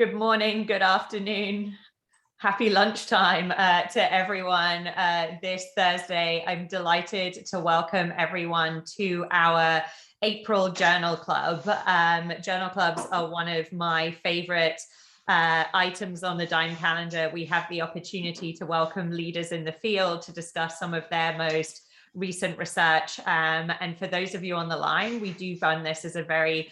Good morning, good afternoon, happy lunchtime to everyone this Thursday. I'm delighted to welcome everyone to our April Journal Club. Journal clubs are one of my favorite items on the DIME calendar. We have the opportunity to welcome leaders in the field to discuss some of their most recent research. And for those of you on the line, we do run this as a very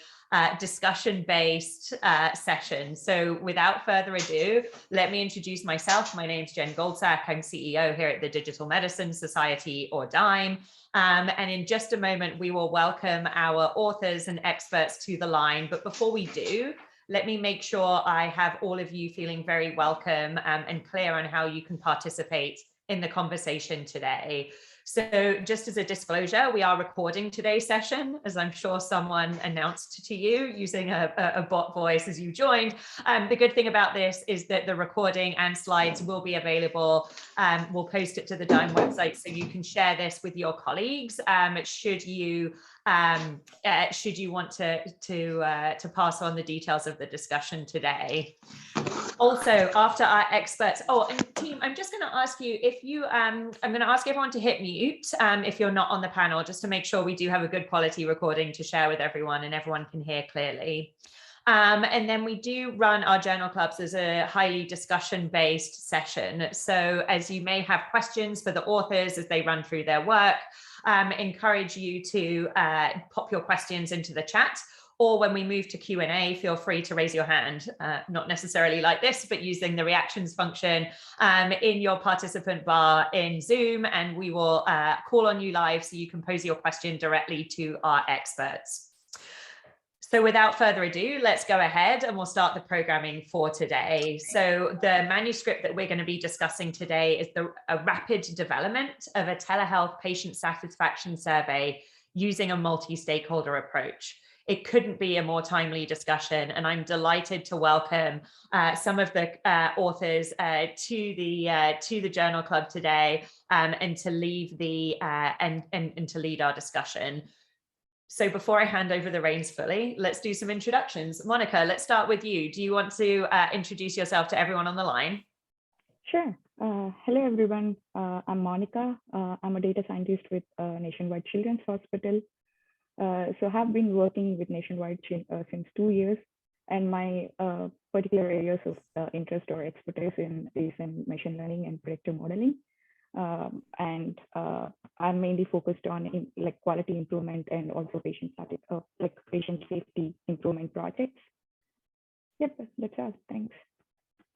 discussion-based session. So without further ado, let me introduce myself. My name's Jen Goldsack. I'm CEO here at the Digital Medicine Society, or DIME. And in just a moment, we will welcome our authors and experts to the line. But before we do, let me make sure I have all of you feeling very welcome and clear on how you can participate in the conversation today. So just as a disclosure, we are recording today's session, as I'm sure someone announced to you using a bot voice as you joined. The good thing about this is that the recording and slides will be available. We'll post it to the DIME website so you can share this with your colleagues should you want to pass on the details of the discussion today. Also, after our experts, and team, I'm just going to ask you if you, I'm going to ask everyone to hit mute if you're not on the panel, just to make sure we do have a good quality recording to share with everyone and everyone can hear clearly. And then we do run our journal clubs as a highly discussion-based session. So as you may have questions for the authors as they run through their work, encourage you to pop your questions into the chat. Or when we move to Q&A, feel free to raise your hand, not necessarily like this, but using the reactions function in your participant bar in Zoom, and we will call on you live so you can pose your question directly to our experts. So without further ado, let's go ahead and we'll start the programming for today. So the manuscript that we're going to be discussing today is a rapid development of a telehealth patient satisfaction survey using a multi-stakeholder approach. It couldn't be a more timely discussion, and I'm delighted to welcome some of the authors to the Journal Club today, and to lead to lead our discussion. So before I hand over the reins fully, let's do some introductions. Monica, let's start with you. Do you want to introduce yourself to everyone on the line? Sure. Hello, everyone. I'm Monica. I'm a data scientist with Nationwide Children's Hospital. So I have been working with Nationwide since 2 years, and my particular areas of interest or expertise is in machine learning and predictive modeling. And I'm mainly focused on quality improvement and also patient safety improvement projects. Yep, that's all. Thanks.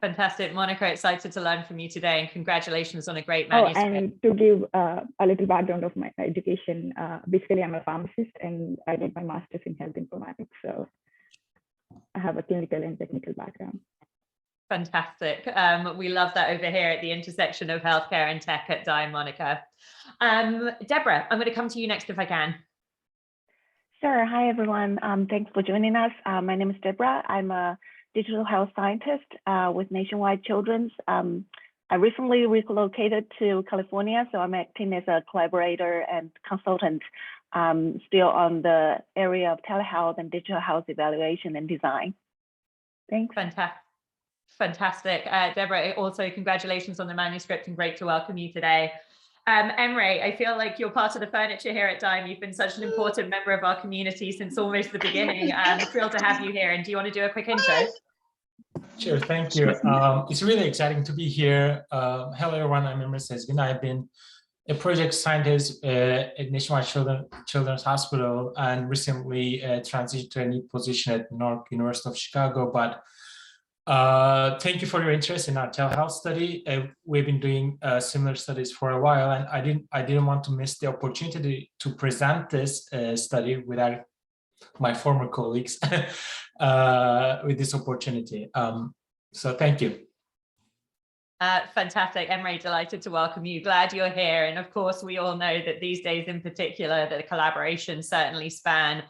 Fantastic. Monica, excited to learn from you today, and congratulations on a great manuscript. Oh, and to give a little background of my education, basically I'm a pharmacist and I did my master's in health informatics. So I have a clinical and technical background. Fantastic. We love that over here at the intersection of healthcare and tech at DIME, Monica. Deborah, I'm going to come to you next if I can. Sure. Hi, everyone. Thanks for joining us. My name is Deborah. I'm a digital health scientist with Nationwide Children's. I recently relocated to California, so I'm acting as a collaborator and consultant still on the area of telehealth and digital health evaluation and design. Thanks. Fantastic. Deborah, also congratulations on the manuscript and great to welcome you today. Emre, I feel like you're part of the furniture here at DIME. You've been such an important member of our community since almost the beginning. Thrilled to have you here. And do you want to do a quick intro? Sure, thank you. It's really exciting to be here. Hello, everyone. I'm Emre Sezgin. I've been a project scientist at Nationwide Children's Hospital and recently transitioned to a new position at North University of Chicago. But thank you for your interest in our telehealth study. We've been doing similar studies for a while, and I didn't want to miss the opportunity to present this study with my former colleagues with this opportunity. So thank you. Fantastic. Emre, delighted to welcome you. Glad you're here. And of course, we all know that these days in particular, that the collaborations certainly span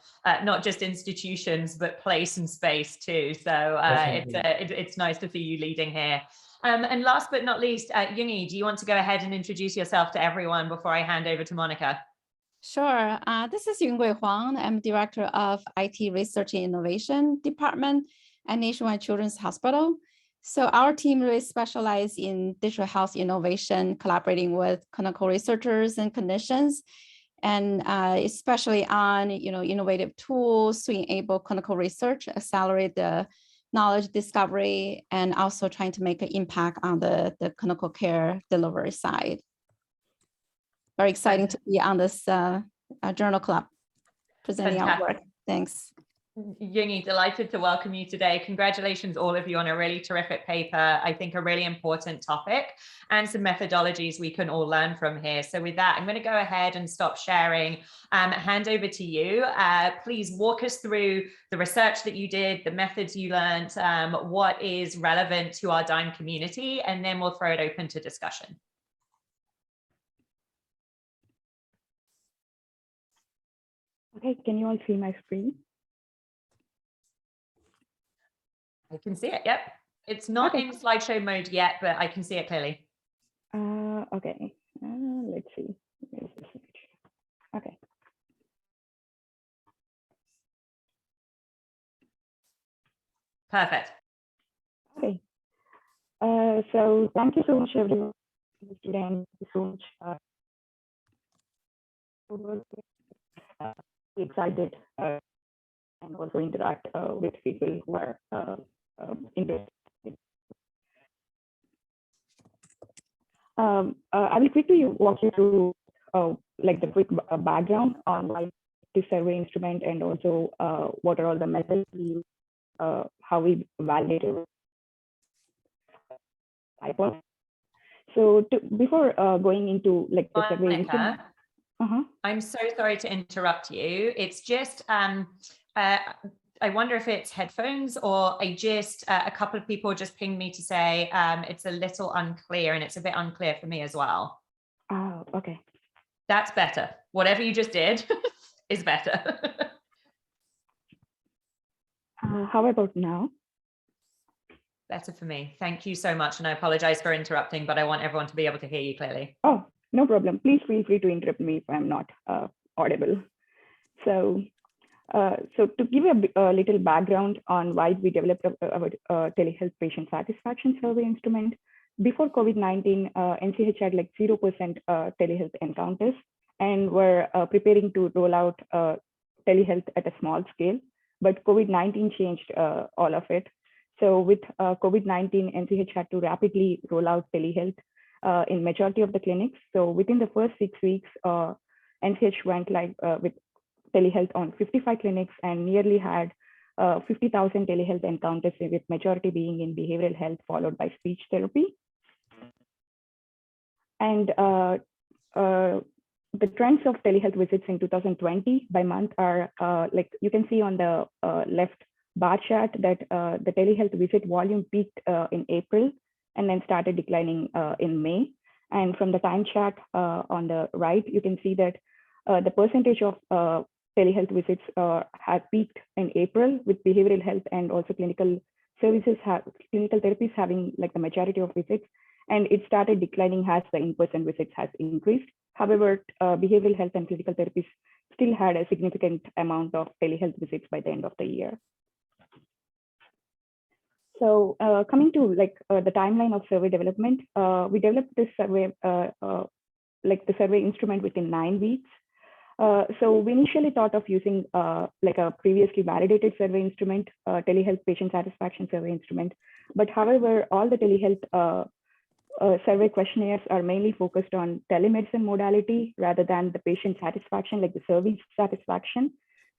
not just institutions, but place and space too. So it's nice to see you leading here. And last but not least, Yungi, do you want to go ahead and introduce yourself to everyone before I hand over to Monica? Sure. This is Yunggui Huang. I'm Director of IT Research and Innovation Department. at Nationwide Children's Hospital. So our team really specializes in digital health innovation, collaborating with clinical researchers and clinicians, and especially on innovative tools to enable clinical research, accelerate the knowledge discovery, and also trying to make an impact on the clinical care delivery side. Very exciting to be on this journal club presenting our work. Thanks. Yungi, delighted to welcome you today. Congratulations, all of you, on a really terrific paper. I think a really important topic and some methodologies we can all learn from here. So with that, I'm going to go ahead and stop sharing. Hand over to you. Please walk us through the research that you did, the methods you learned, what is relevant to our DIME community, and then we'll throw it open to discussion. Okay, can you all see my screen? I can see it, yep. It's not in slideshow mode yet, but I can see it clearly. Okay, let's see. Where's the slideshow? Okay. Perfect. Okay. So thank you so much, everyone. Thank you so much. Excited and also interact with people who are interested. I will quickly walk you through like the quick background on why this survey instrument, and also what are all the methods we use, how we validate it. So before going into like the survey instrument. I'm so sorry to interrupt you. It's just, I wonder if it's headphones or a couple of people just pinged me to say it's a little unclear, and it's a bit unclear for me as well. Oh, okay. That's better. Whatever you just did is better. How about now? Better for me. Thank you so much. And I apologize for interrupting, but I want everyone to be able to hear you clearly. Oh, no problem. Please feel free to interrupt me if I'm not audible. So to give a little background on why we developed our telehealth patient satisfaction survey instrument, before COVID-19, NCH had like 0% telehealth encounters, and were preparing to roll out telehealth at a small scale. But COVID-19 changed all of it. So with COVID-19, NCH had to rapidly roll out telehealth in majority of the clinics. So within the first 6 weeks, NCH went live with telehealth on 55 clinics and nearly had 50,000 telehealth encounters, with majority being in behavioral health, followed by speech therapy. And the trends of telehealth visits in 2020 by month are like you can see on the left bar chart that the telehealth visit volume peaked in April and then started declining in May. And from the time chart on the right, you can see that the percentage of telehealth visits had peaked in April, with behavioral health and also clinical services, clinical therapies having like the majority of visits, and it started declining as the in-person visits has increased. However, behavioral health and clinical therapies still had a significant amount of telehealth visits by the end of the year. So coming to like the timeline of survey development, we developed this survey, like the survey instrument, within 9 weeks. So we initially thought of using like a previously validated survey instrument, telehealth patient satisfaction survey instrument. But however, all the telehealth survey questionnaires are mainly focused on telemedicine modality rather than the patient satisfaction, like the service satisfaction.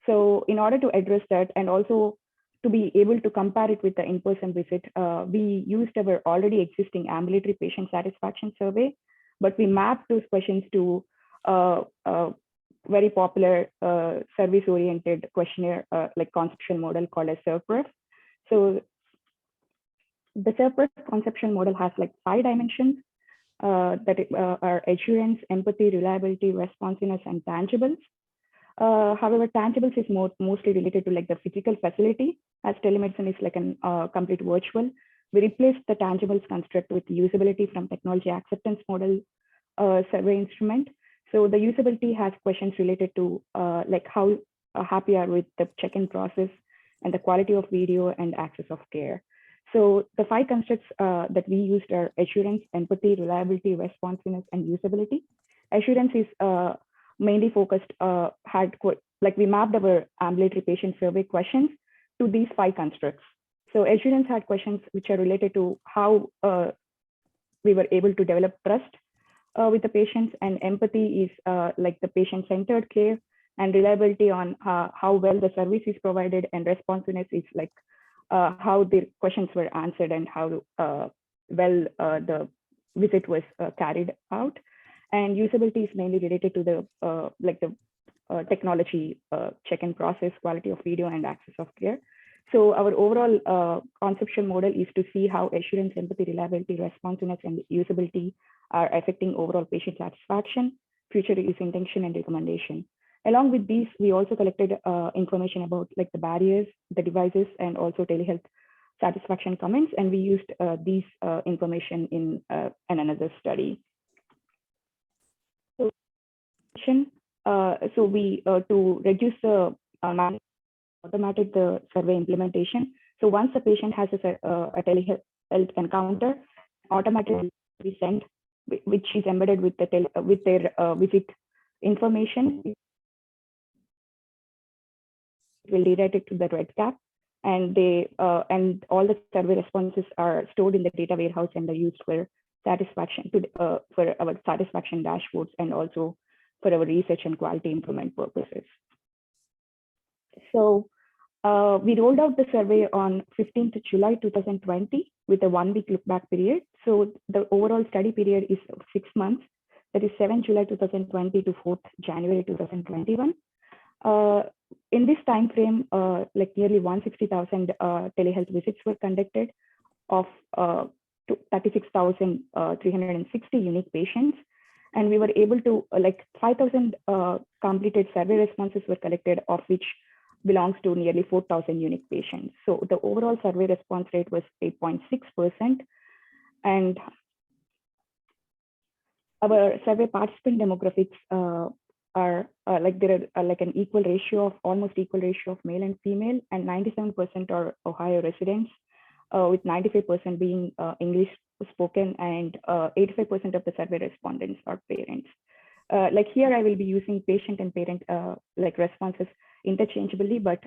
So in order to address that, and also to be able to compare it with the in-person visit, we used our already existing ambulatory patient satisfaction survey, but we mapped those questions to very popular service-oriented questionnaire, like conceptual model called as SERPREF. So the SERPREF conceptual model has like 5 dimensions that are assurance, empathy, reliability, responsiveness, and tangibles. However, tangibles is mostly related to like the physical facility, as telemedicine is like a complete virtual. We replaced the tangibles construct with usability from technology acceptance model survey instrument. So the usability has questions related to like how happy are with the check-in process, and the quality of video and access of care. So the 5 constructs that we used are assurance, empathy, reliability, responsiveness, and usability. Assurance is mainly focused, we mapped our ambulatory patient survey questions to these 5 constructs. So assurance had questions which are related to how we were able to develop trust with the patients, and empathy is like the patient-centered care, and reliability on how well the service is provided, and responsiveness is like how the questions were answered and how well the visit was carried out. And usability is mainly related to the technology check-in process, quality of video, and access of care. So our overall conceptual model is to see how assurance, empathy, reliability, responsiveness, and usability are affecting overall patient satisfaction, future use intention, and recommendation. Along with these, we also collected information about like the barriers, the devices, and also telehealth satisfaction comments, and we used these information in another study. So we to reduce the automated the survey implementation. So once the patient has a telehealth encounter, automatically be sent, which is embedded with their visit information. It will redirect it to the red cap, and and all the survey responses are stored in the data warehouse and are used for satisfaction for our satisfaction dashboards, and also for our research and quality improvement purposes. So we rolled out the survey on 15th July 2020 with a 1-week look back period. So the overall study period is 6 months, that is 7th July 2020 to 4th January 2021. In this time frame, like nearly 160,000 telehealth visits were conducted of 36,360 unique patients. And we were able to, 5,000 completed survey responses were collected, of which belongs to nearly 4,000 unique patients. So the overall survey response rate was 8.6%. And our survey participant demographics are there are like an almost equal ratio of male and female, and 97% are Ohio residents, with 95% being English spoken, and 85% of the survey respondents are parents. Like here, I will be using patient and parent responses interchangeably, but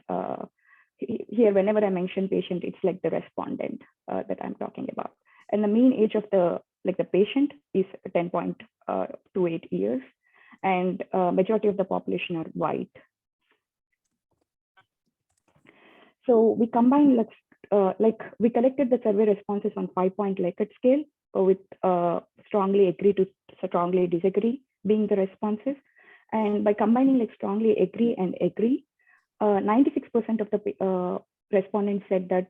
here, whenever I mention patient, it's like the respondent that I'm talking about. And the mean age of the patient is 10.28 years, and majority of the population are white. So we combined we collected the survey responses on 5-point Likert scale with strongly agree to strongly disagree being the responses. And by combining strongly agree and agree, 96% of the respondents said that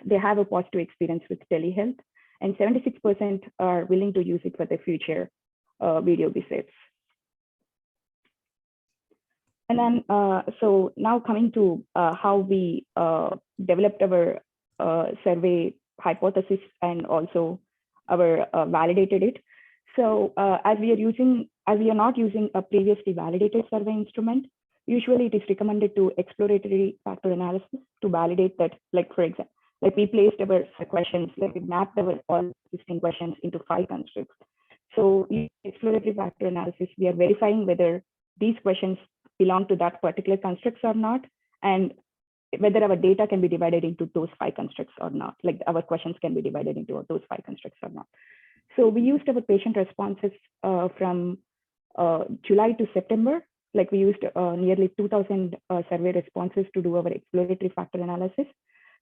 they have a positive experience with telehealth, and 76% are willing to use it for their future video visits. And then, so now coming to how we developed our survey hypothesis and also our validated it. So as we are not using a previously validated survey instrument, usually it is recommended to exploratory factor analysis to validate that, for example, we placed our questions, we mapped our all existing questions into 5 constructs. So in exploratory factor analysis, we are verifying whether these questions belong to that particular constructs or not, and whether our data can be divided into those 5 constructs or not, our questions can be divided into those 5 constructs or not. So we used our patient responses from July to September. We used nearly 2,000 survey responses to do our exploratory factor analysis.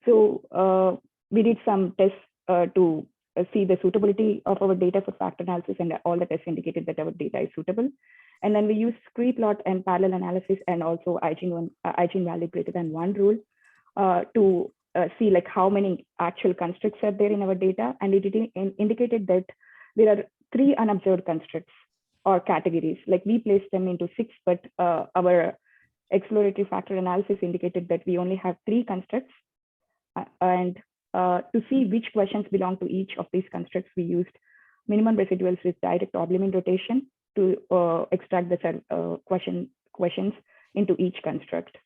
So we did some tests to see the suitability of our data for factor analysis, and all the tests indicated that our data is suitable. And then we use scree plot and parallel analysis, and also eigenvalue greater than 1 rule to see how many actual constructs are there in our data. And it indicated that there are 3 unobserved constructs or categories. We placed them into 6, but our exploratory factor analysis indicated that we only have 3 constructs. And to see which questions belong to each of these constructs, we used minimum residuals with direct obliment rotation to extract the questions into each construct.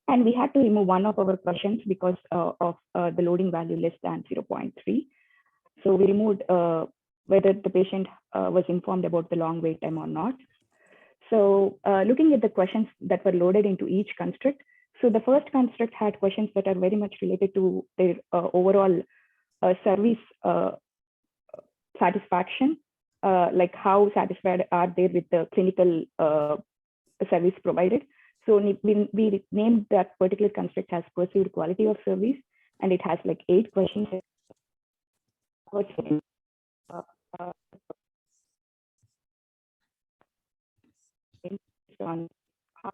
And we had to remove one of our questions because of the loading value less than 0.3. So we removed whether the patient was informed about the long wait time or not. So looking at the questions that were loaded into each construct, so the first construct had questions that are very much related to their overall service satisfaction, like how satisfied are they with the clinical service provided. So we named that particular construct as perceived quality of service, and it has like 8 questions.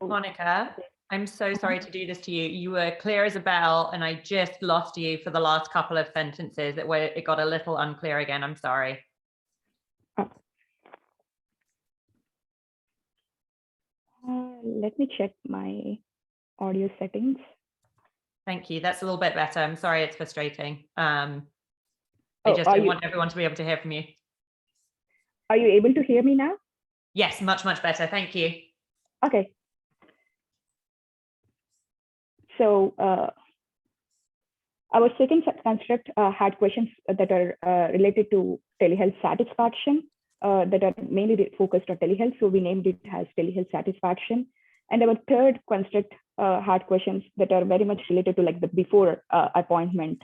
Monica, I'm so sorry to do this to you. You were clear as a bell, and I just lost you for the last couple of sentences where it got a little unclear again. I'm sorry. Let me check my audio settings. Thank you. That's a little bit better. I'm sorry, it's frustrating. I just want everyone to be able to hear from you. Are you able to hear me now? Yes, much, much better. Thank you. Okay. So our second construct had questions that are related to telehealth satisfaction that are mainly focused on telehealth. So we named it as telehealth satisfaction. And our third construct had questions that are very much related to like the before appointment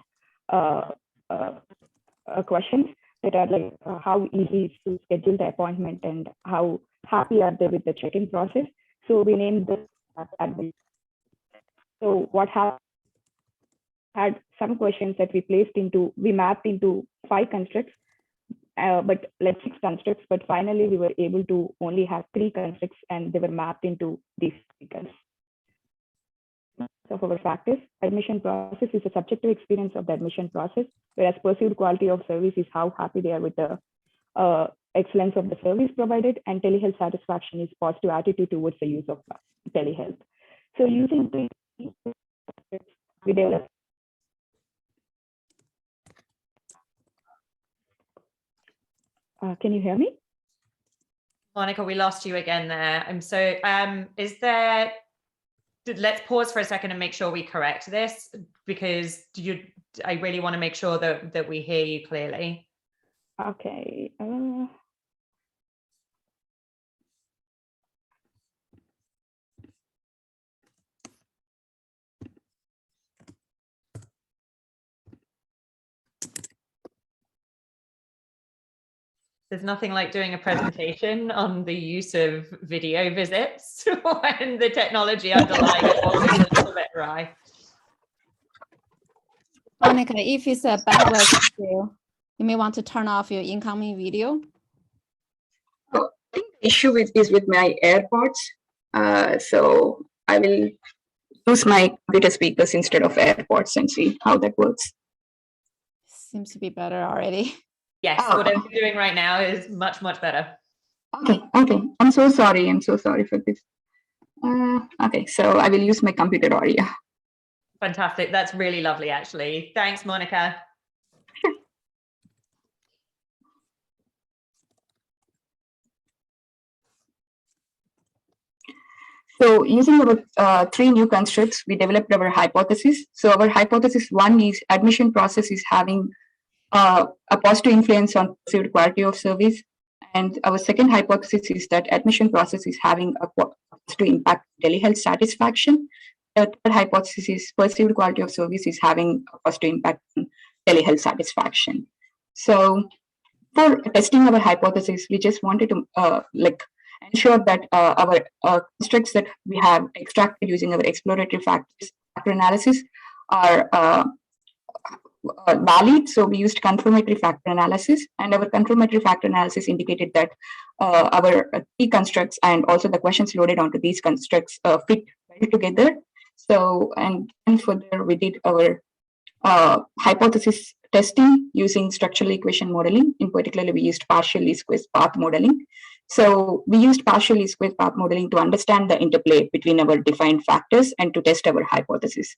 questions that are like how easy it is to schedule the appointment and how happy are they with the check-in process. So we named this as admin. So what happened had some questions that we mapped into 5 constructs, but like 6 constructs, but finally we were able to only have 3 constructs and they were mapped into these figures. Of our practice, admission process is a subjective experience of the admission process, whereas perceived quality of service is how happy they are with the excellence of the service provided, and telehealth satisfaction is positive attitude towards the use of telehealth. So using we developed can you hear me? Monica, we lost you again there. I'm so, let's pause for a second and make sure we correct this, because I really want to make sure that we hear you clearly. Okay. There's nothing like doing a presentation on the use of video visits when the technology underlying it is a little bit dry. Monica, if it's a bandwidth issue, you may want to turn off your incoming video. I think the issue is with my AirPods. So I will use my computer speakers instead of AirPods and see how that works. Seems to be better already. Yes, whatever you're doing right now is much, much better. Okay. I'm so sorry for this. Okay, so I will use my computer audio. Fantastic. That's really lovely, actually. Thanks, Monica. So using our 3 new constructs, we developed our hypothesis. So our hypothesis 1 is admission process is having a positive influence on perceived quality of service. And our second hypothesis is that admission process is having a positive impact on telehealth satisfaction. The third hypothesis is perceived quality of service is having a positive impact on telehealth satisfaction. So for testing our hypothesis, we just wanted to ensure that our constructs that we have extracted using our exploratory factor analysis are valid. So we used confirmatory factor analysis, and our confirmatory factor analysis indicated that our key constructs and also the questions loaded onto these constructs fit well together. So, and further we did our hypothesis testing using structural equation modeling. In particular, we used partial least squares path modeling. So we used partial least squares path modeling to understand the interplay between our defined factors and to test our hypothesis.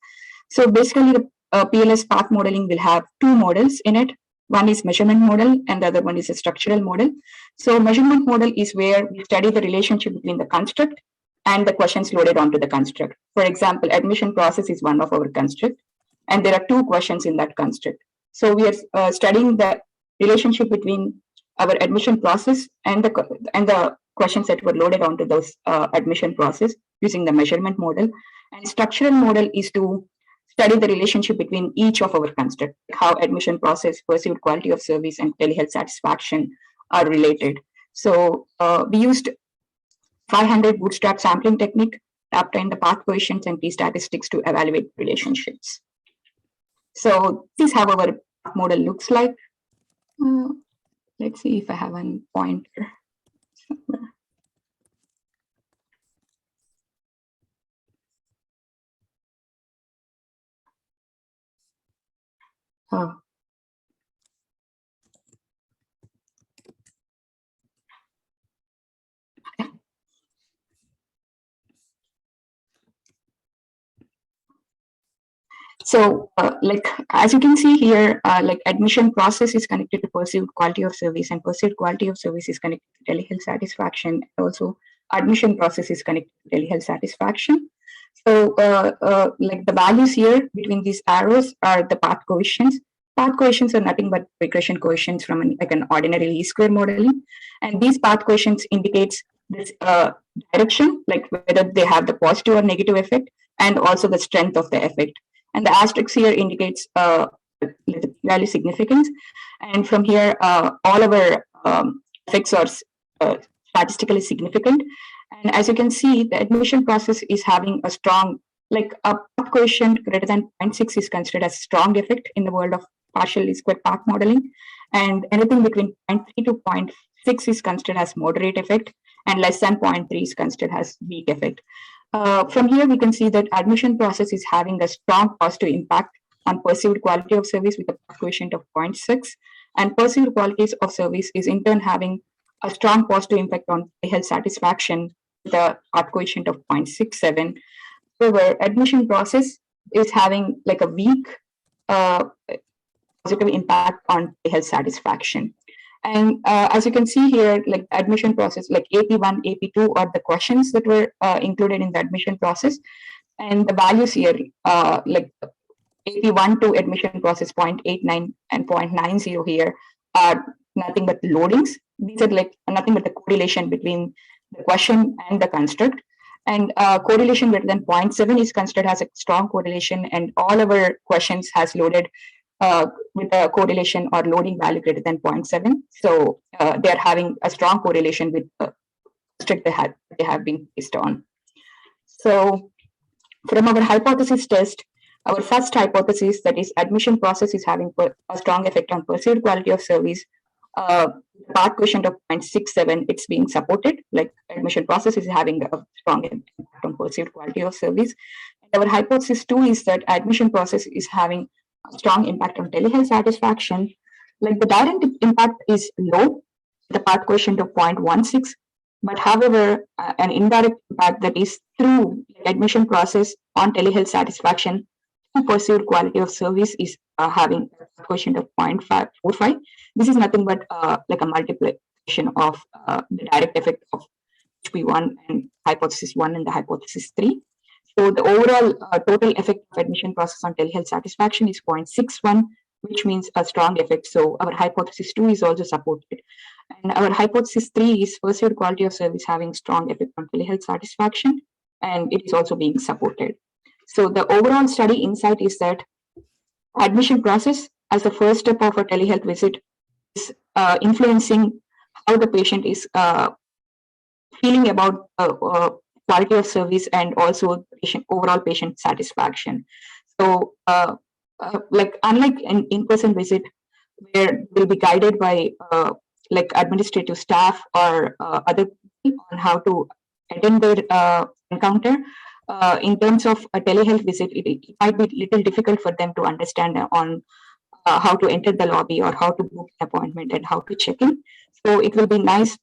So basically, the PLS path modeling will have 2 models in it. One is measurement model and the other one is a structural model. So measurement model is where we study the relationship between the construct and the questions loaded onto the construct. For example, admission process is one of our construct, and there are 2 questions in that construct. So we are studying the relationship between our admission process and the questions that were loaded onto those admission process using the measurement model. And structural model is to study the relationship between each of our constructs, how admission process, perceived quality of service, and telehealth satisfaction are related. So we used 500 bootstrap sampling technique to obtain the path coefficients and t-statistics to evaluate relationships. So this is how our model looks like. Let's see if I have a pointer somewhere. Oh. Okay. So like, as you can see here, like admission process is connected to perceived quality of service, and perceived quality of service is connected to telehealth satisfaction. Also, admission process is connected to telehealth satisfaction. So like the values here between these arrows are the path coefficients. Path coefficients are nothing but regression coefficients from an ordinary least square modeling. And these path coefficients indicates this direction, like whether they have the positive or negative effect, and also the strength of the effect. And the asterisk here indicates the value significance. And from here, all our effects are statistically significant. And as you can see, the admission process is having a strong, like a path coefficient greater than 0.6 is considered as strong effect in the world of partial least square path modeling. And anything between 0.3 to 0.6 is considered as moderate effect, and less than 0.3 is considered as weak effect. From here, we can see that admission process is having a strong positive impact on perceived quality of service with a path coefficient of 0.6, and perceived qualities of service is in turn having a strong positive impact on health satisfaction with a path coefficient of 0.67. However, admission process is having like a weak positive impact on health satisfaction. And as you can see here, like admission process, like AP1, AP2 are the questions that were included in the admission process. And the values here, like AP1 to admission process 0.89 and 0.90 here are nothing but loadings. These are like nothing but the correlation between the question and the construct. And correlation greater than 0.7 is considered as a strong correlation, and all our questions has loaded with a correlation or loading value greater than 0.7. So they are having a strong correlation with the construct they have been based on. So from our hypothesis test, our first hypothesis, that is admission process is having a strong effect on perceived quality of service. Path coefficient of 0.67, it's being supported, like admission process is having a strong impact on perceived quality of service. And our hypothesis 2 is that admission process is having a strong impact on telehealth satisfaction. Like the direct impact is low, the path coefficient of 0.16, but however, an indirect impact, that is through admission process on telehealth satisfaction, perceived quality of service is having a coefficient of 0.545. This is nothing but like a multiplication of the direct effect of HP1 and hypothesis 1 and the hypothesis 3. So the overall total effect of admission process on telehealth satisfaction is 0.61, which means a strong effect. So our hypothesis 2 is also supported. And our hypothesis 3 is perceived quality of service having strong effect on telehealth satisfaction, and it is also being supported. So the overall study insight is that admission process as the first step of a telehealth visit is influencing how the patient is feeling about quality of service and also overall patient satisfaction. So like unlike an in-person visit where we'll be guided by like administrative staff or other people on how to attend their encounter, in terms of a telehealth visit, it might be a little difficult for them to understand on how to enter the lobby or how to book an appointment and how to check in. So it will be nice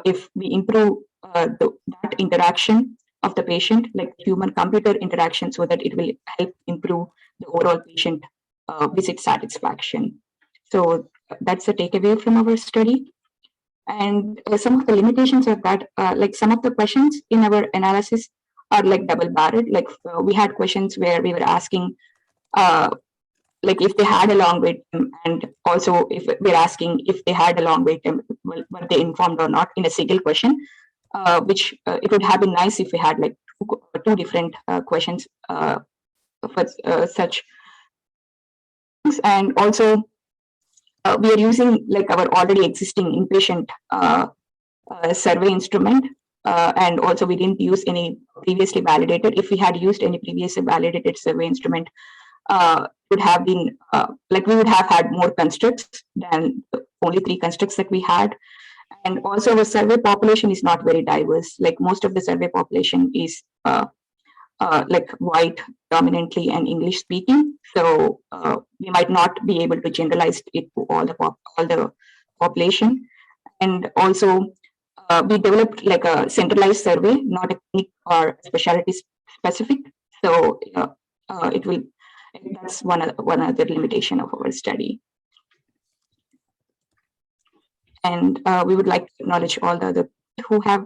if we improve that interaction of the patient, like human-computer interaction, so that it will help improve the overall patient visit satisfaction. So that's the takeaway from our study. And some of the limitations of that, like some of the questions in our analysis are like double-barreled. Like we had questions where we were asking, like if they had a long wait time, and also if we're asking if they had a long wait time, were they informed or not in a single question, which it would have been nice if we had like two different questions for such things. And also we are using like our already existing inpatient survey instrument, and also we didn't use any previously validated. If we had used any previously validated survey instrument, would have been like we would have had more constructs than the only 3 constructs that we had. And also our survey population is not very diverse. Like most of the survey population is like white dominantly and English speaking. So we might not be able to generalize it to all the population. And also we developed like a centralized survey, not a clinic or specialty specific. So it will, that's one other limitation of our study. And we would like to acknowledge all the other who have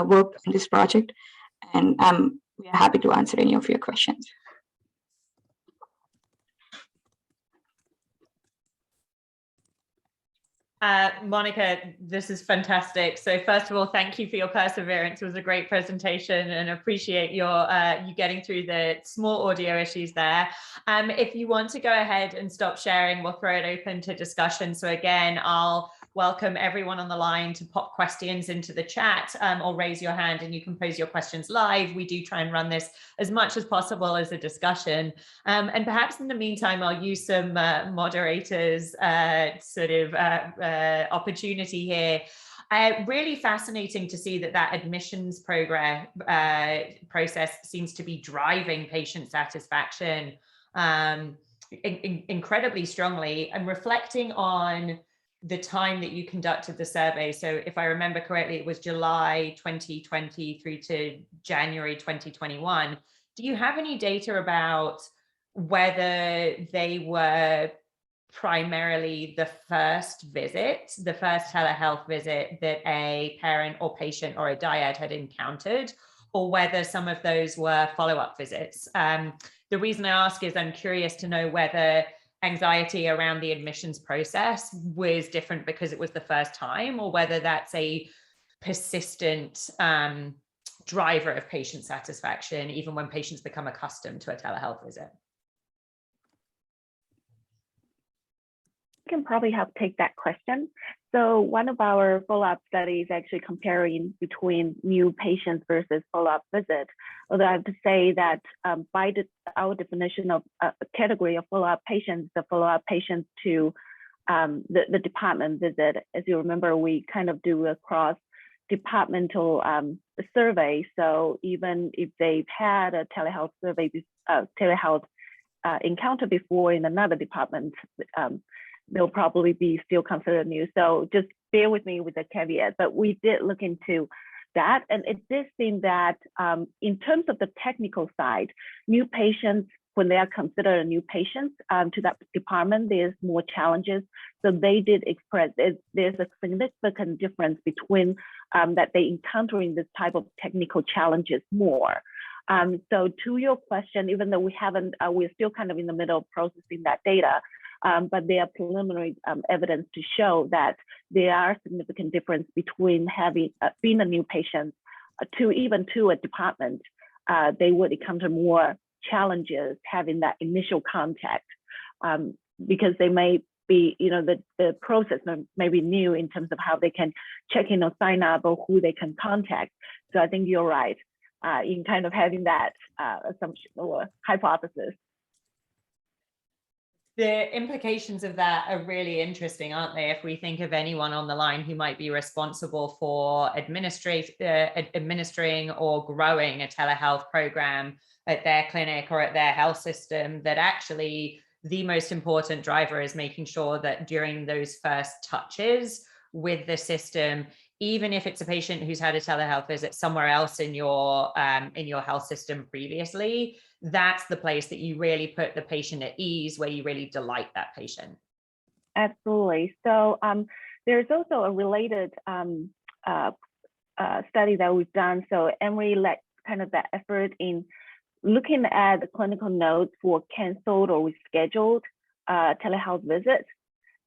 worked on this project, and we are happy to answer any of your questions. Monica, this is fantastic. So first of all, thank you for your perseverance. It was a great presentation, and appreciate your you getting through the small audio issues there. If you want to go ahead and stop sharing, we'll throw it open to discussion. So again, I'll welcome everyone on the line to pop questions into the chat, or raise your hand and you can pose your questions live. We do try and run this as much as possible as a discussion. And perhaps in the meantime, I'll use some moderators sort of opportunity here. Really fascinating to see that admissions process seems to be driving patient satisfaction incredibly strongly. I'm reflecting on the time that you conducted the survey. So if I remember correctly, it was July 2020 through to January 2021. Do you have any data about whether they were primarily the first visit, the first telehealth visit that a parent or patient or a dyad had encountered, or whether some of those were follow-up visits? The reason I ask is I'm curious to know whether anxiety around the admissions process was different because it was the first time, or whether that's a persistent driver of patient satisfaction, even when patients become accustomed to a telehealth visit. I can probably help take that question. So one of our follow-up studies actually comparing between new patients versus follow-up visit. Although I have to say that by our definition of a category of follow-up patients, the follow-up patients to the department visit, as you remember, we kind of do a cross-departmental survey. So even if they've had a telehealth survey, telehealth encounter before in another department, they'll probably be still considered new. So just bear with me with the caveat, but we did look into that. And it did seem that in terms of the technical side, new patients, when they are considered new patients to that department, there's more challenges. So they did express there's a significant difference between that they encountering this type of technical challenges more. So to your question, even though we haven't, we're still kind of in the middle of processing that data, but there are preliminary evidence to show that there are significant difference between having being a new patient to a department. They would encounter more challenges having that initial contact because they may be, the process may be new in terms of how they can check in or sign up or who they can contact. So I think you're right in kind of having that assumption or hypothesis. The implications of that are really interesting, aren't they? If we think of anyone on the line who might be responsible for administering or growing a telehealth program at their clinic or at their health system, that actually the most important driver is making sure that during those first touches with the system, even if it's a patient who's had a telehealth visit somewhere else in your health system previously, that's the place that you really put the patient at ease, where you really delight that patient. Absolutely. So There's also a related study that we've done. So Emory led kind of that effort in looking at the clinical notes for canceled or rescheduled telehealth visits.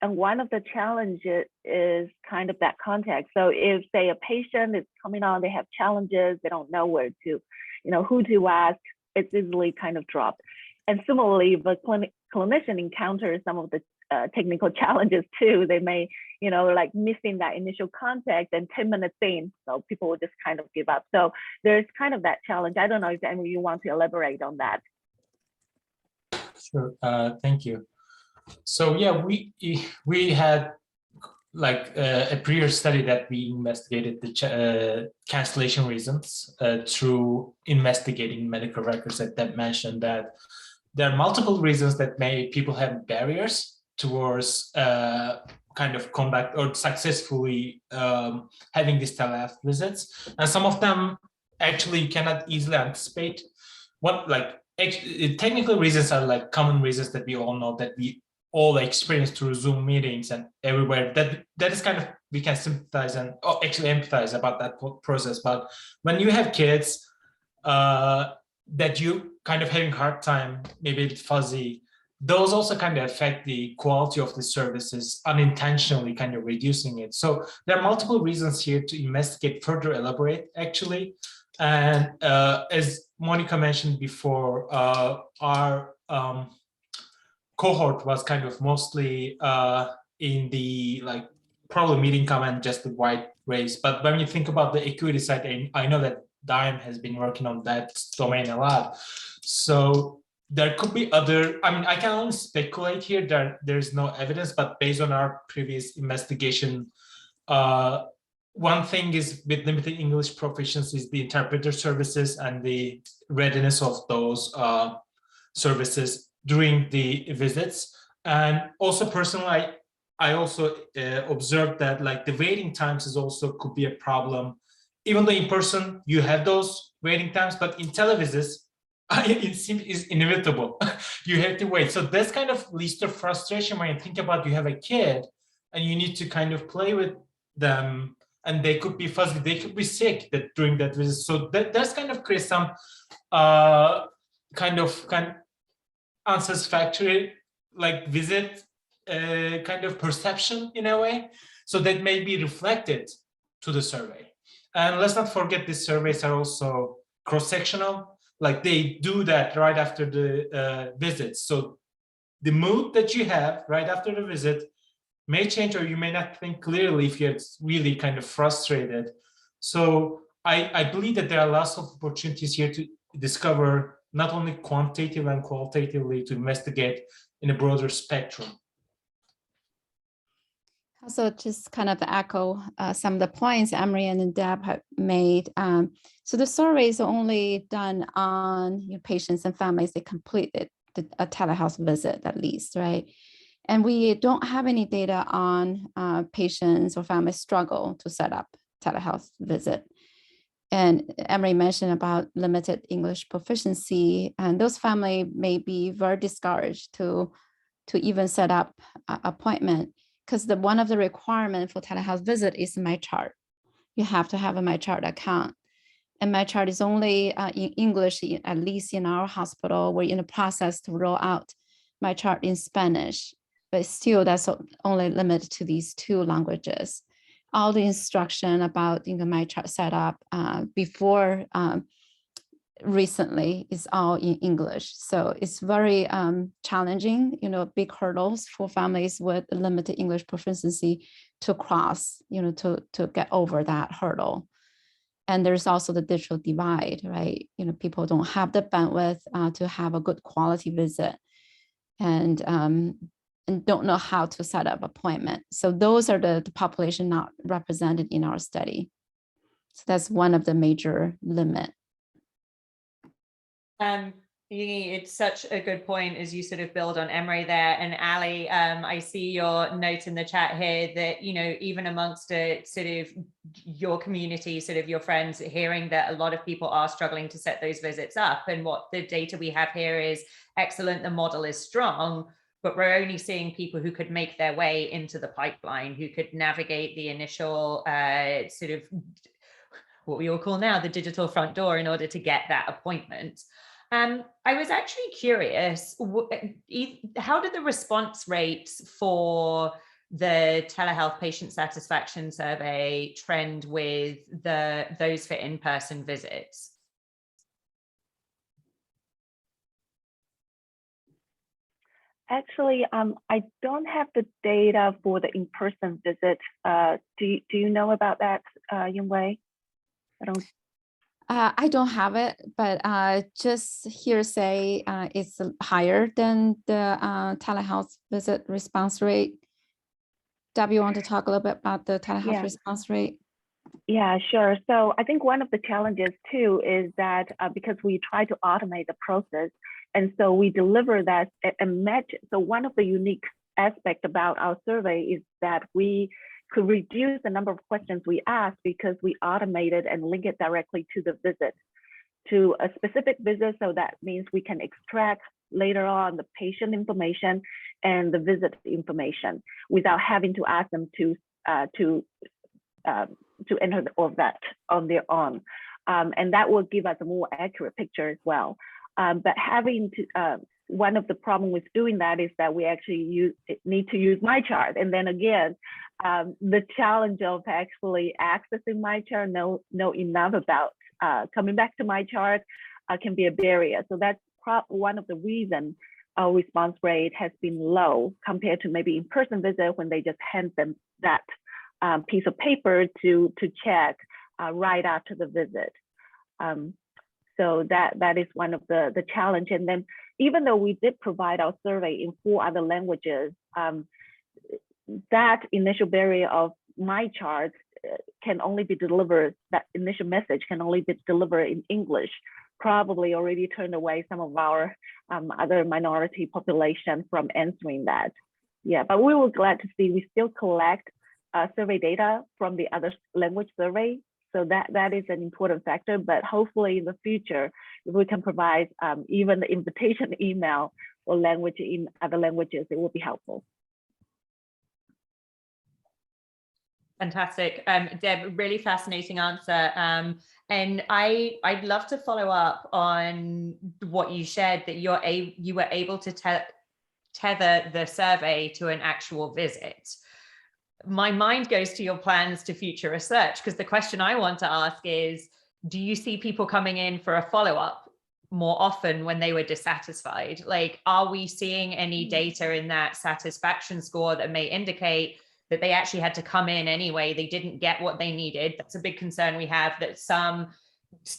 And one of the challenges is kind of that context. So if, say, a patient is coming on, they have challenges, they don't know where to, who to ask, it's easily kind of dropped. And similarly, if a clinician encounters some of the technical challenges too, they may, like missing that initial contact, and 10 minutes in, so people will just kind of give up. So there's kind of that challenge. I don't know if Emily, you want to elaborate on that. Sure, thank you. So yeah, we had like a prior study that we investigated the cancellation reasons through investigating medical records that mentioned that there are multiple reasons that people have barriers towards kind of conduct or successfully having these telehealth visits, and some of them actually you cannot easily anticipate. What technical reasons are like common reasons that we all know, that we all experience through Zoom meetings and everywhere. That is kind of, we can sympathize and actually empathize about that process. But when you have kids that you kind of having hard time, maybe a bit fuzzy, those also kind of affect the quality of the services, unintentionally kind of reducing it. So there are multiple reasons here to investigate, further elaborate actually. And as Monica mentioned before, our cohort was kind of mostly in the probably middle income and just the white race. But when you think about the acuity side, I know that Dime has been working on that domain a lot. So there could be other, I can only speculate here, there's no evidence, but based on our previous investigation, one thing is with limited English proficiency is the interpreter services and the readiness of those services during the visits. And also personally, I also observed that the waiting times is also could be a problem. Even though in person you have those waiting times, but in televisits, it seems is inevitable. You have to wait. So that's kind of leads to frustration when you think about you have a kid and you need to kind of play with them, and they could be fuzzy, they could be sick during that visit. So that's kind of creates some kind of unsatisfactory visit kind of perception in a way. So that may be reflected to the survey. And let's not forget these surveys are also cross-sectional. They do that right after the visit. So the mood that you have right after the visit may change, or you may not think clearly if you're really kind of frustrated. So I believe that there are lots of opportunities here to discover not only quantitative and qualitatively to investigate in a broader spectrum. Also, just kind of echo some of the points Emery and Deb have made. So the survey is only done on patients and families that completed a telehealth visit at least, right? And we don't have any data on patients or families struggle to set up telehealth visit. And Emery mentioned about limited English proficiency, and those families may be very discouraged to even set up an appointment, because one of the requirements for telehealth visit is MyChart. You have to have a MyChart account. And MyChart is only in English, at least in our hospital. We're in the process to roll out MyChart in Spanish, but still that's only limited to these two languages. All the instruction about MyChart setup before recently is all in English. So it's very challenging, big hurdles for families with limited English proficiency to cross, to get over that hurdle. And there's also the digital divide, right? People don't have the bandwidth to have a good quality visit, and don't know how to set up appointment. So those are the population not represented in our study. So that's one of the major limits. It's such a good point as you sort of build on Emery there. And Ali, I see your note in the chat here that, even amongst sort of your community, sort of your friends, hearing that a lot of people are struggling to set those visits up. And what the data we have here is excellent. The model is strong, but we're only seeing people who could make their way into the pipeline, who could navigate the initial sort of what we all call now the digital front door in order to get that appointment. I was actually curious, how did the response rates for the telehealth patient satisfaction survey trend with those for in-person visits? Actually, I don't have the data for the in-person visit. Do you know about that, Yunwei? I don't have it, but just hearsay it's higher than the telehealth visit response rate. Deb, you want to talk a little bit about the telehealth response rate? Yeah, sure. So I think one of the challenges too is that because we try to automate the process, and so we deliver that and match. So one of the unique aspects about our survey is that we could reduce the number of questions we ask because we automated and link it directly to the visit, to a specific visit. So that means we can extract later on the patient information and the visit information without having to ask them to enter all of that on their own. And that will give us a more accurate picture as well. But having to, one of the problems with doing that is that we actually need to use MyChart. And then again, the challenge of actually accessing MyChart, know enough about coming back to MyChart can be a barrier. So that's one of the reasons our response rate has been low compared to maybe in-person visit when they just hand them that piece of paper to check right after the visit. So that is one of the challenge. And then even though we did provide our survey in 4 other languages, that initial barrier of MyChart can only be delivered, that initial message can only be delivered in English, probably already turned away some of our other minority population from answering that. Yeah, but we were glad to see we still collect survey data from the other language survey. So that is an important factor, but hopefully in the future, if we can provide even the invitation email or language in other languages, it will be helpful. Fantastic. Deb, really fascinating answer. And I'd love to follow up on what you shared, that you were able to tether the survey to an actual visit. My mind goes to your plans to future research, because the question I want to ask is, do you see people coming in for a follow-up more often when they were dissatisfied? Like, are we seeing any data in that satisfaction score that may indicate that they actually had to come in anyway, they didn't get what they needed? That's a big concern we have, that some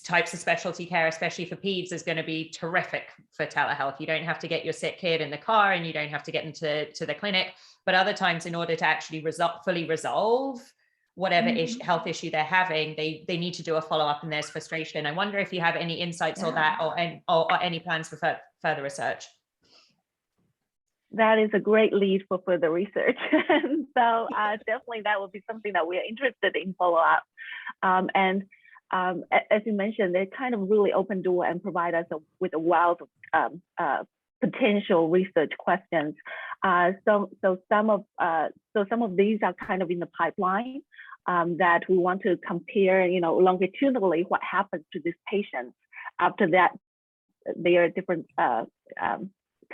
types of specialty care, especially for peds, is going to be terrific for telehealth. You don't have to get your sick kid in the car and you don't have to get into the clinic. But other times, in order to actually fully resolve whatever health issue they're having, they need to do a follow-up, and there's frustration. I wonder if you have any insights on that, or any plans for further research. That is a great lead for further research. So definitely that will be something that we are interested in follow up. As you mentioned, they kind of really open door and provide us with a wealth of potential research questions. So some of these are kind of in the pipeline that we want to compare, longitudinally what happens to these patients after that their different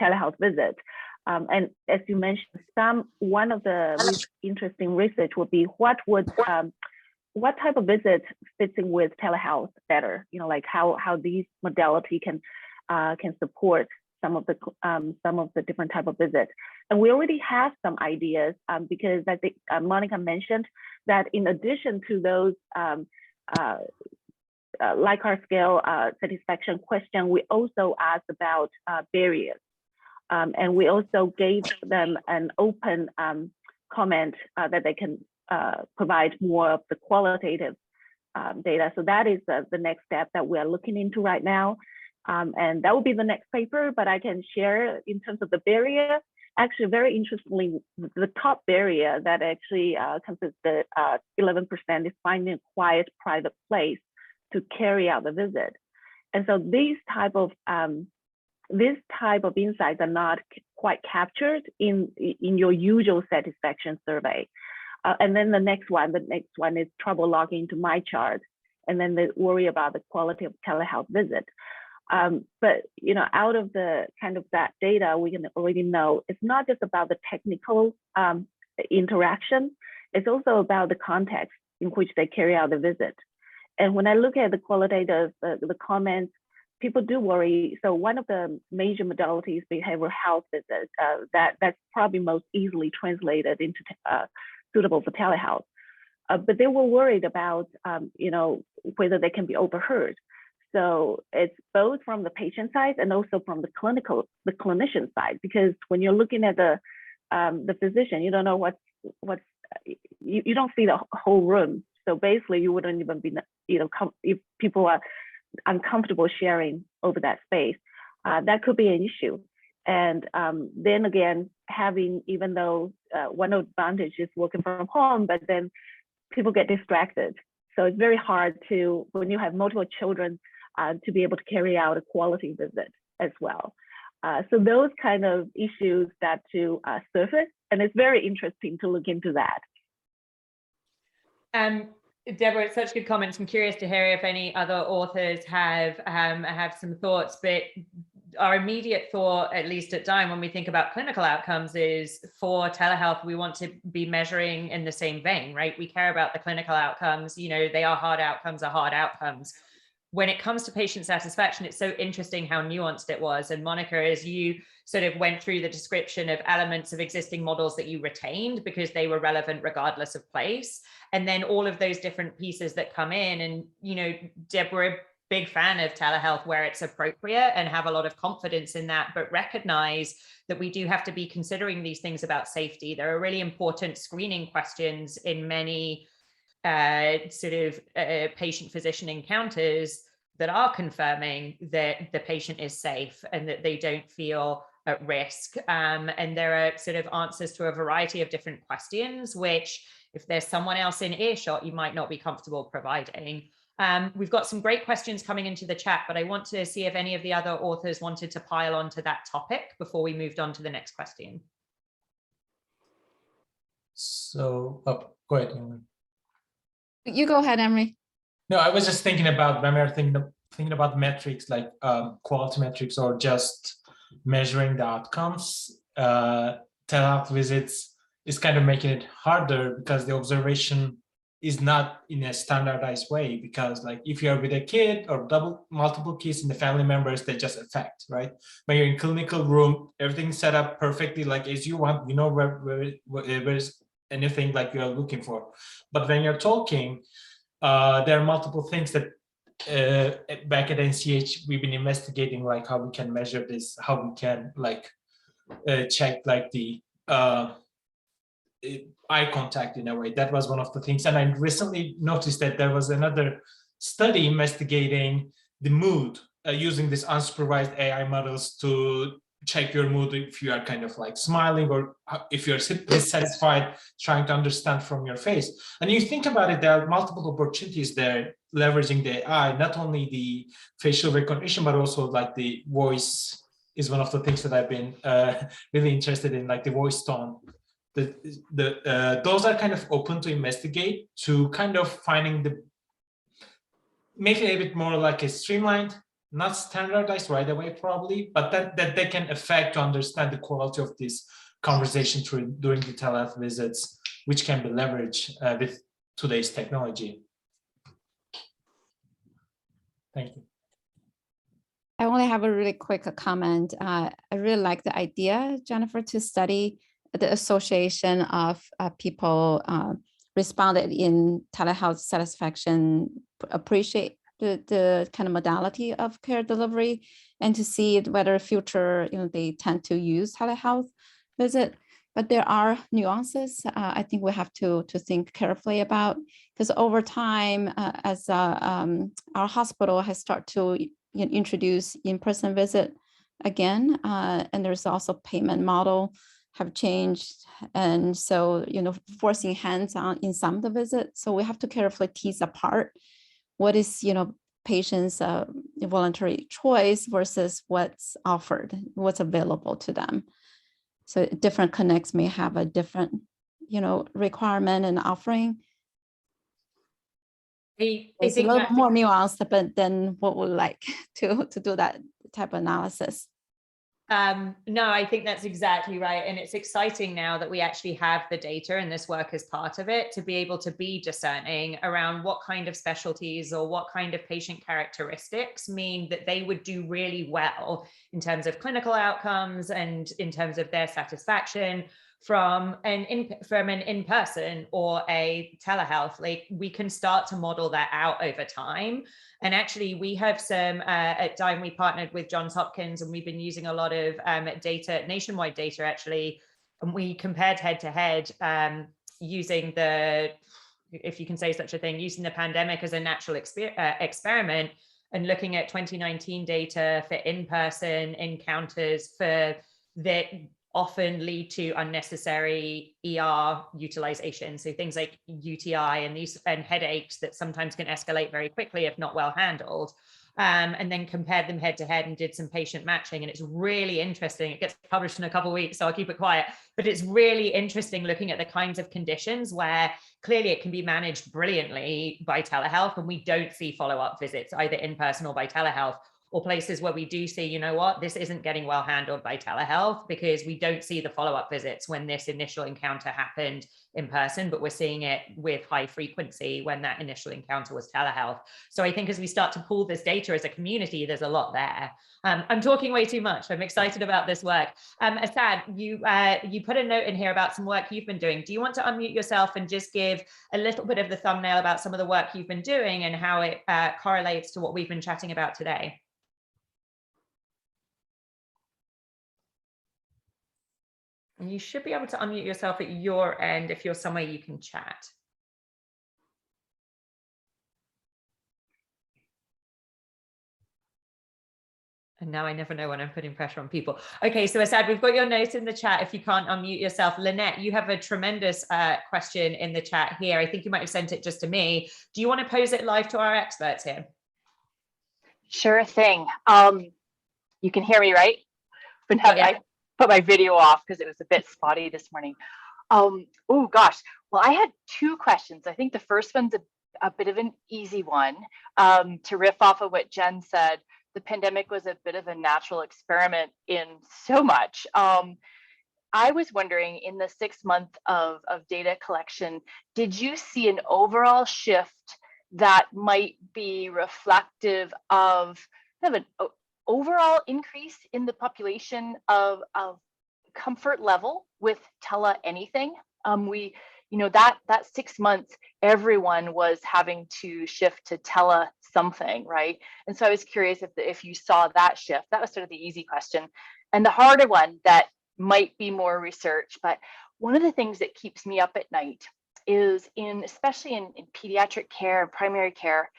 telehealth visits. And as you mentioned, one of the interesting research would be what type of visit fits in with telehealth better, like how these modality can support some of the different type of visits. And we already have some ideas because I think Monica mentioned that in addition to those Likert scale satisfaction question, we also asked about barriers. And we also gave them an open comment that they can provide more of the qualitative data. So that is the next step that we are looking into right now. And that will be the next paper, but I can share in terms of the barrier. Actually, very interestingly, the top barrier that actually consists the 11% is finding a quiet, private place to carry out the visit. And so these type of this type of insights are not quite captured in your usual satisfaction survey. And then the next one is trouble logging into my chart, and then they worry about the quality of telehealth visit. But out of the kind of that data, we can already know it's not just about the technical interaction, it's also about the context in which they carry out the visit. And when I look at the qualitative, the comments, people do worry. So one of the major modalities, behavioral health visits, that's probably most easily translated into suitable for telehealth. But they were worried about, whether they can be overheard. So it's both from the patient side and also from the clinician side, because when you're looking at the physician, you don't know you don't see the whole room. So basically, you wouldn't even be, if people are uncomfortable sharing over that space, that could be an issue. And then again, even though one advantage is working from home, but then people get distracted. So it's very hard when you have multiple children, to be able to carry out a quality visit as well. So those kind of issues that to surface, and it's very interesting to look into that. Deborah, it's such good comments. I'm curious to hear if any other authors have some thoughts, but our immediate thought, at least at Dyne, when we think about clinical outcomes, is for telehealth, we want to be measuring in the same vein, right? We care about the clinical outcomes, they are hard outcomes. When it comes to patient satisfaction, it's so interesting how nuanced it was. And Monica, as you sort of went through the description of elements of existing models that you retained because they were relevant regardless of place, and then all of those different pieces that come in. And, Deb, we're a big fan of telehealth where it's appropriate and have a lot of confidence in that, but recognize that we do have to be considering these things about safety. There are really important screening questions in many patient-physician encounters that are confirming that the patient is safe and that they don't feel at risk. And there are sort of answers to a variety of different questions, which if there's someone else in earshot, you might not be comfortable providing. We've got some great questions coming into the chat, but I want to see if any of the other authors wanted to pile on to that topic before we moved on to the next question. So, go ahead. You go ahead, Emery. No, I was just thinking about when we were thinking about metrics like quality metrics or just measuring the outcomes. Telehealth visits is kind of making it harder because the observation is not in a standardized way, because like if you're with a kid or multiple kids in the family members, they just affect, right? When you're in clinical room, everything's set up perfectly like as you want, where's anything like you're looking for. But when you're talking, there are multiple things that back at NCH we've been investigating, like how we can measure this, how we can like check like the eye contact in a way. That was one of the things. And I recently noticed that there was another study investigating the mood using this unsupervised AI models to check your mood if you are kind of like smiling or if you're dissatisfied, trying to understand from your face. And you think about it, there are multiple opportunities there leveraging the AI, not only the facial recognition, but also like the voice is one of the things that I've been really interested in, like the voice tone. Those are kind of open to investigate, to kind of making it a bit more like a streamlined, not standardized right away probably, but that they can affect to understand the quality of this conversation during the telehealth visits, which can be leveraged with today's technology. Thank you. I only have a really quick comment. I really like the idea, Jennifer, to study the association of people responded in telehealth satisfaction, appreciate the kind of modality of care delivery, and to see whether future, they tend to use telehealth visit. But there are nuances I think we have to think carefully about, because over time, as our hospital has started to introduce in-person visit again, and there's also payment model have changed, and so forcing hands-on in some of the visits. So we have to carefully tease apart what is patients voluntary choice versus what's offered, what's available to them. So different connects may have a different, requirement and offering. It's a little more nuanced, but then what would like to do that type of analysis. No, I think that's exactly right. And it's exciting now that we actually have the data, and this work is part of it, to be able to be discerning around what kind of specialties or what kind of patient characteristics mean that they would do really well in terms of clinical outcomes and in terms of their satisfaction from an in-person or a telehealth. Like, we can start to model that out over time. And actually, we have some, at Dime, we partnered with Johns Hopkins, and we've been using a lot of data, nationwide data, actually. And we compared head to head using if you can say such a thing, using the pandemic as a natural experiment, and looking at 2019 data for in-person encounters that often lead to unnecessary ER utilization. So things like UTI and headaches that sometimes can escalate very quickly if not well handled. And then compared them head to head and did some patient matching. And it's really interesting. It gets published in a couple of weeks, so I'll keep it quiet. But it's really interesting looking at the kinds of conditions where clearly it can be managed brilliantly by telehealth, and we don't see follow-up visits either in person or by telehealth, or places where we do see, this isn't getting well handled by telehealth because we don't see the follow-up visits when this initial encounter happened in person, but we're seeing it with high frequency when that initial encounter was telehealth. So I think as we start to pull this data as a community, there's a lot there. I'm talking way too much. I'm excited about this work. Asad, you put a note in here about some work you've been doing. Do you want to unmute yourself and just give a little bit of the thumbnail about some of the work you've been doing and how it correlates to what we've been chatting about today? And you should be able to unmute yourself at your end if you're somewhere you can chat. And now I never know when I'm putting pressure on people. Okay, so Asad, we've got your notes in the chat if you can't unmute yourself. Lynette, you have a tremendous question in the chat here. I think you might have sent it just to me. Do you want to pose it live to our experts here? Sure thing. You can hear me, right? I put my video off because it was a bit spotty this morning. Oh gosh, well, I had two questions. I think the first one's a bit of an easy one. To riff off of what Jen said, the pandemic was a bit of a natural experiment in so much. I was wondering, in the 6 months of data collection, did you see an overall shift that might be reflective of kind of an overall increase in the population of comfort level with tele anything? That 6 months, everyone was having to shift to tele something, right? And so I was curious if you saw that shift. That was sort of the easy question. And the harder one that might be more research, but one of the things that keeps me up at night is especially in pediatric care, primary care,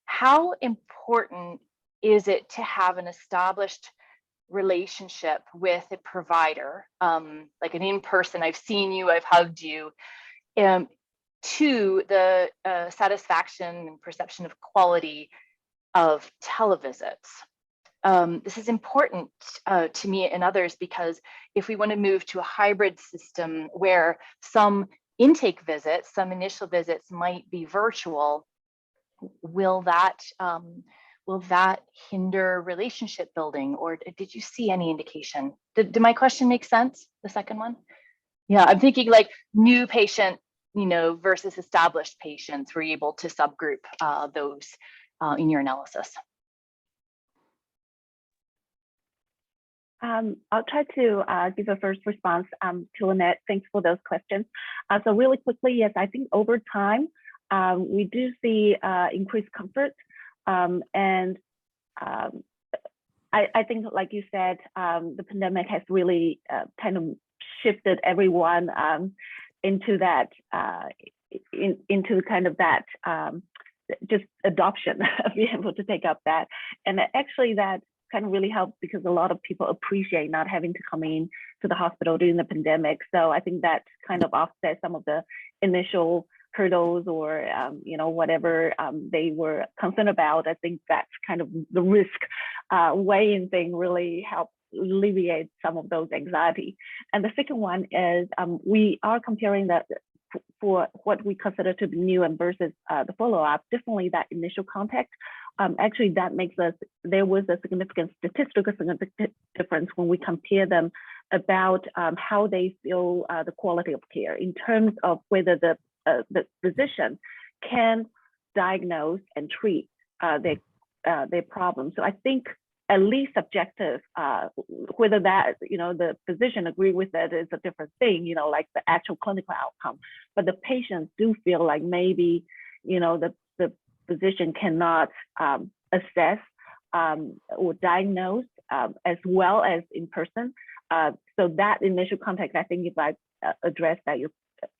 how important is it to have an established relationship with a provider, like an in-person, I've seen you, I've hugged you, to the satisfaction and perception of quality of televisits. This is important to me and others, because if we want to move to a hybrid system where some intake visits, some initial visits might be virtual, will that hinder relationship building, or did you see any indication? Did my question make sense? The second one? Yeah, I'm thinking like new patient, versus established patients. Were you able to subgroup those in your analysis? I'll try to give a first response to Lynette. Thanks for those questions. So really quickly, yes, I think over time, we do see increased comfort. And I think, like you said, the pandemic has really kind of shifted everyone into that, into kind of that just adoption of being able to take up that. And actually that kind of really helped, because a lot of people appreciate not having to come in to the hospital during the pandemic. So I think that kind of offset some of the initial hurdles or whatever they were concerned about. I think that's kind of the risk weighing thing really helps alleviate some of those anxiety. And the second one is we are comparing that for what we consider to be new and versus the follow-up. Definitely that initial contact. Actually, that makes us, there was a significant statistical difference when we compare them about how they feel the quality of care in terms of whether the physician can diagnose and treat their problems. So I think at least subjective, whether that, the physician agree with it is a different thing, like the actual clinical outcome. But the patients do feel like maybe, the physician cannot assess or diagnose as well as in person. So that initial contact, I think if I address that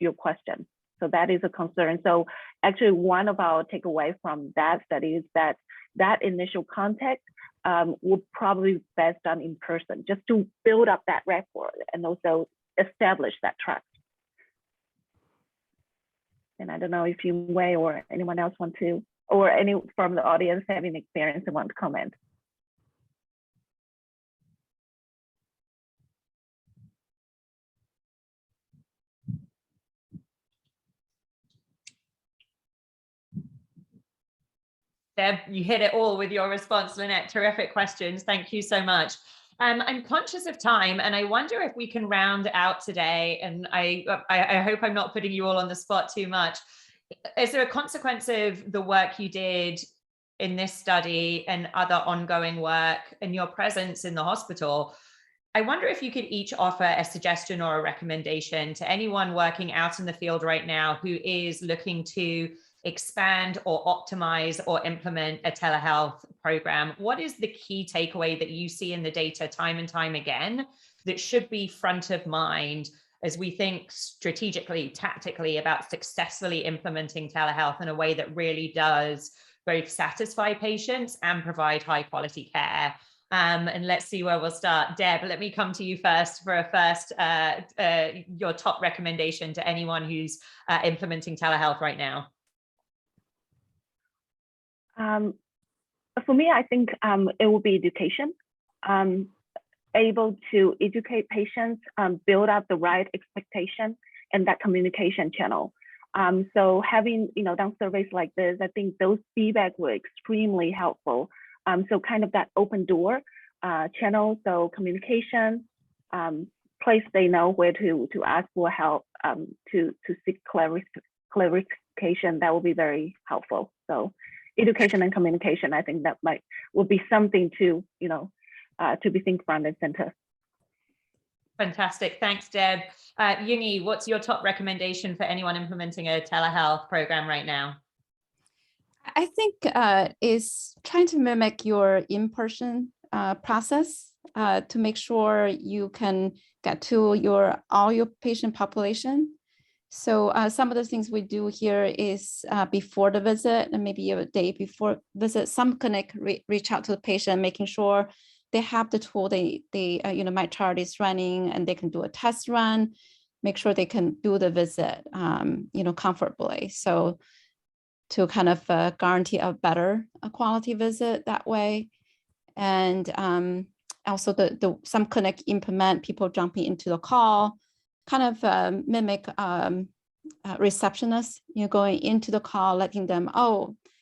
your question. So that is a concern. So actually one of our takeaway from that study is that initial contact would probably be best done in person, just to build up that rapport and also establish that trust. And I don't know if you, Wei, or anyone else want to, or any from the audience having experience and want to comment. Deb, you hit it all with your response, Lynette. Terrific questions. Thank you so much. I'm conscious of time, and I wonder if we can round out today. And I hope I'm not putting you all on the spot too much. Is there a consequence of the work you did in this study and other ongoing work and your presence in the hospital? I wonder if you could each offer a suggestion or a recommendation to anyone working out in the field right now who is looking to expand or optimize or implement a telehealth program. What is the key takeaway that you see in the data time and time again that should be front of mind as we think strategically, tactically about successfully implementing telehealth in a way that really does both satisfy patients and provide high quality care? And let's see where we'll start. Deb, let me come to you first for your top recommendation to anyone who's implementing telehealth right now. For me, I think it will be education, able to educate patients, build up the right expectation and that communication channel. So having, done surveys like this, I think those feedback were extremely helpful. So kind of that open door channel, so communication, place they know where to ask for help, to seek clarification, that will be very helpful. So education and communication, I think that will be something to, to be think front and center. Fantastic. Thanks, Deb. Yungi, what's your top recommendation for anyone implementing a telehealth program right now? I think is trying to mimic your in-person process to make sure you can get to all your patient population. So some of the things we do here is before the visit and maybe a day before visit, some clinic reach out to the patient, making sure they have the tool. My chart is running and they can do a test run, make sure they can do the visit, comfortably. So to kind of guarantee a better quality visit that way. And also some clinic implement people jumping into the call, kind of mimic receptionists, going into the call, letting them,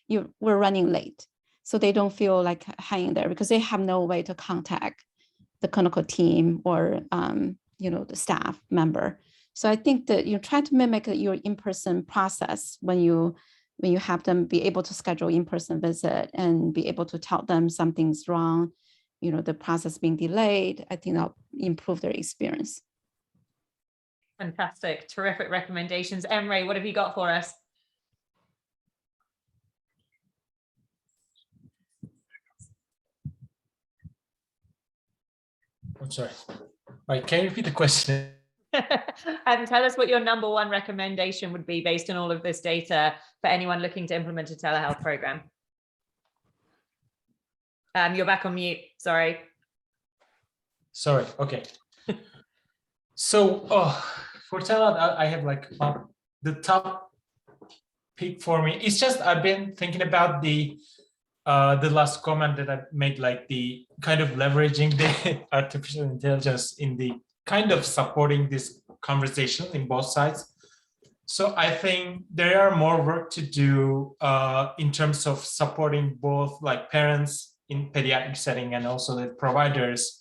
we're running late. So they don't feel like hanging there because they have no way to contact the clinical team or, the staff member. So I think that you try to mimic your in-person process when you have them be able to schedule in-person visit and be able to tell them something's wrong, the process being delayed. I think that'll improve their experience. Fantastic. Terrific recommendations. Emre, what have you got for us? I'm sorry. Right, can you repeat the question? Tell us what your number one recommendation would be based on all of this data for anyone looking to implement a telehealth program. You're back on mute. Sorry. Okay. So for telehealth, I have the top pick for me. It's just I've been thinking about the last comment that I made, like the kind of leveraging the artificial intelligence in the kind of supporting this conversation in both sides. So I think there are more work to do in terms of supporting both like parents in pediatric setting and also the providers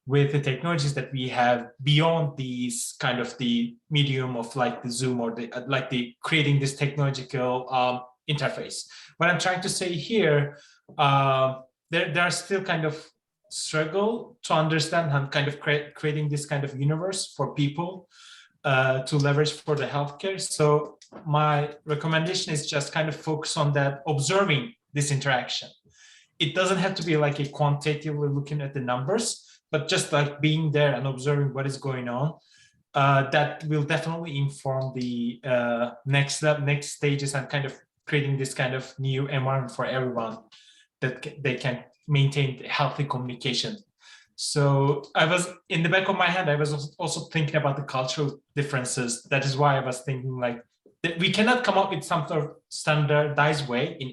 with the technologies that we have beyond these kind of the medium of like the Zoom or the like the creating this technological interface. What I'm trying to say here, there are still kind of struggle to understand and kind of creating this kind of universe for people to leverage for the healthcare. So my recommendation is just kind of focus on that, observing this interaction. It doesn't have to be like a quantitatively looking at the numbers, but just like being there and observing what is going on. That will definitely inform the next stages and kind of creating this kind of new environment for everyone that they can maintain healthy communication. So I was in the back of my head, I was also thinking about the cultural differences. That is why I was thinking like that we cannot come up with some sort of standardized way in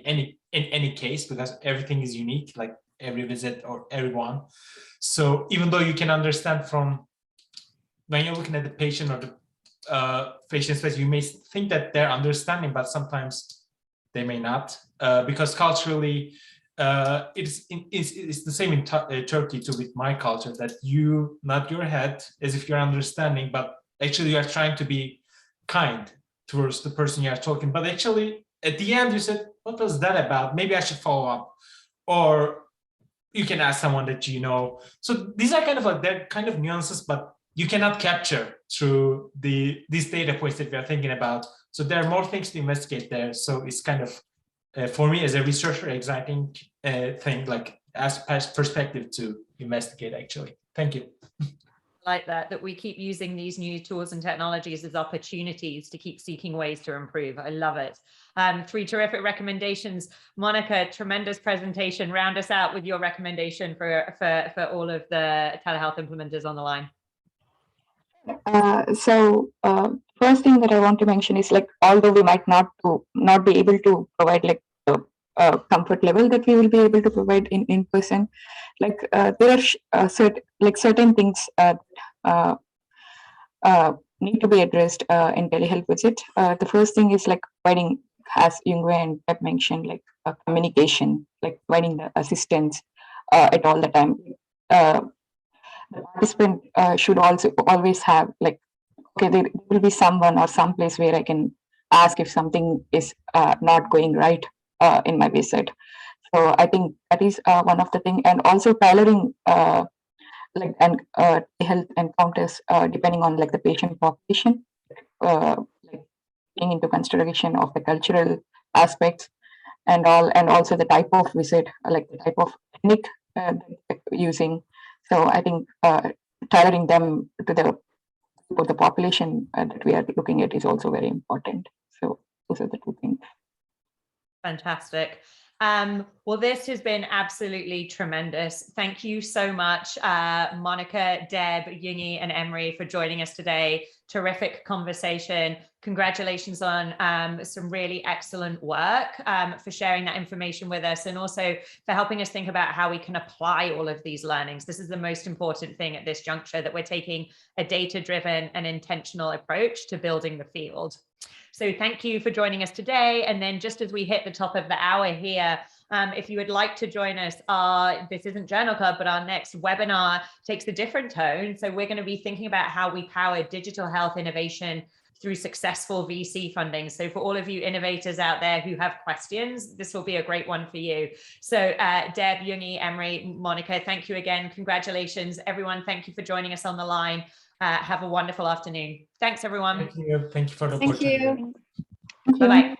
any case, because everything is unique, like every visit or everyone. So even though you can understand from when you're looking at the patient or the patient space, you may think that they're understanding, but sometimes they may not, because culturally, it's the same in Turkey too, with my culture, that you nod your head as if you're understanding, but actually you are trying to be kind towards the person you are talking. But actually, at the end, you said, what was that about? Maybe I should follow up. Or you can ask someone that you know. So these are kind of like, they're kind of nuances, but you cannot capture through these data points that we are thinking about. So there are more things to investigate there. So it's kind of, for me as a researcher, exciting thing, like as perspective to investigate, actually. Thank you. Like that we keep using these new tools and technologies as opportunities to keep seeking ways to improve. I love it. 3 terrific recommendations. Monica, tremendous presentation. Round us out with your recommendation for all of the telehealth implementers on the line. First thing that I want to mention is, like, although we might not be able to provide like the comfort level that we will be able to provide in person, like there are certain things need to be addressed in telehealth visit. The first thing is like providing, as Yngve and Pep mentioned, like communication, like providing the assistance at all the time. The participant should also always have like, okay, there will be someone or some place where I can ask if something is not going right in my visit. So I think that is one of the things, and also tailoring like and health encounters depending on like the patient population, like taking into consideration of the cultural aspects and all, and also the type of visit, like the type of technique using. So I think tailoring them to the population that we are looking at is also very important. So those are the 2 things. Fantastic. Well, this has been absolutely tremendous. Thank you so much, Monica, Deb, Yungi, and Emery, for joining us today. Terrific conversation. Congratulations on some really excellent work, for sharing that information with us, and also for helping us think about how we can apply all of these learnings. This is the most important thing at this juncture, that we're taking a data-driven and intentional approach to building the field. So thank you for joining us today. And then just as we hit the top of the hour here, if you would like to join us, this isn't Journal Club, but our next webinar takes a different tone. So we're going to be thinking about how we power digital health innovation through successful VC funding. So for all of you innovators out there who have questions, this will be a great one for you. So Deb, Yungi, Emery, Monica, thank you again. Congratulations, everyone. Thank you for joining us on the line. Have a wonderful afternoon. Thanks, everyone. Thank you. Thank you for the opportunity. Thank you. Bye-bye.